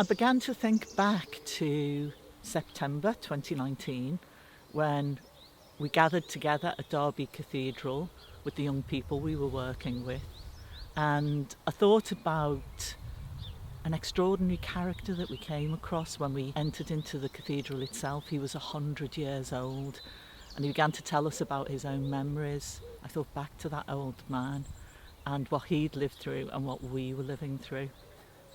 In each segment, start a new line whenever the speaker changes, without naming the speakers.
I began to think back to September 2019 when we gathered together at Derby Cathedral with the young people we were working with, and I thought about an extraordinary character that we came across when we entered into the cathedral itself. He was 100 years old and he began to tell us about his own memories. I thought back to that old man and what he'd lived through and what we were living through.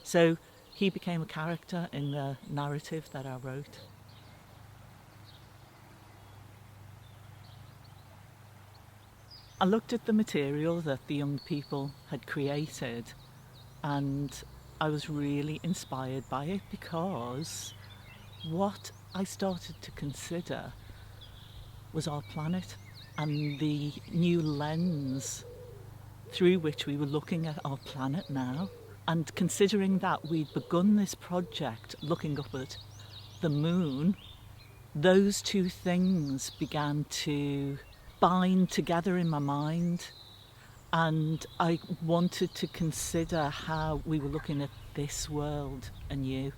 So he became a character in the narrative that I wrote. I looked at the material that the young people had created and I was really inspired by it, because what I started to consider was our planet and the new lens through which we were looking at our planet now. And considering that we'd begun this project looking up at the moon, those two things began to bind together in my mind, and I wanted to consider how we were looking at this world anew.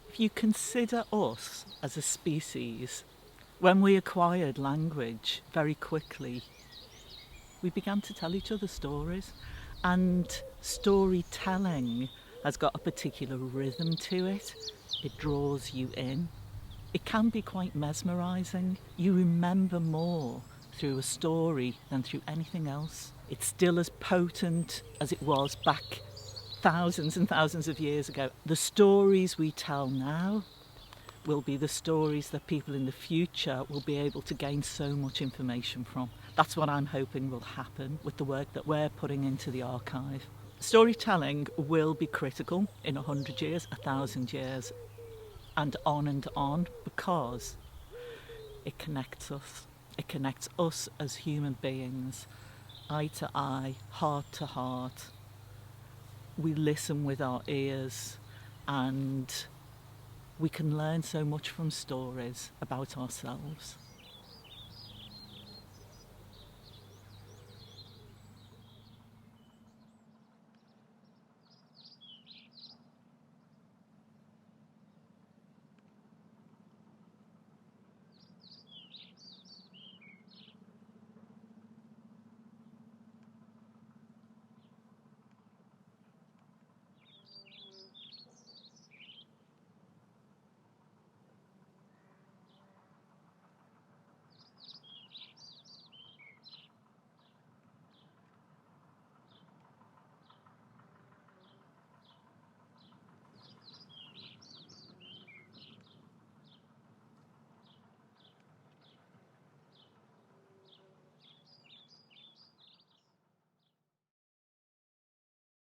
If you consider us as a species, when we acquired language very quickly, we began to tell each other stories, and storytelling has got a particular rhythm to it. It draws you in. It can be quite mesmerising. You remember more through a story than through anything else. It's still as potent as it was back thousands and thousands of years ago. The stories we tell now will be the stories that people in the future will be able to gain so much information from. That's what I'm hoping will happen with the work that we're putting into the archive. Storytelling will be critical in 100 years, 1,000 years, and on, because it connects us. It connects us as human beings, eye to eye, heart to heart. We listen with our ears, and we can learn so much from stories about ourselves.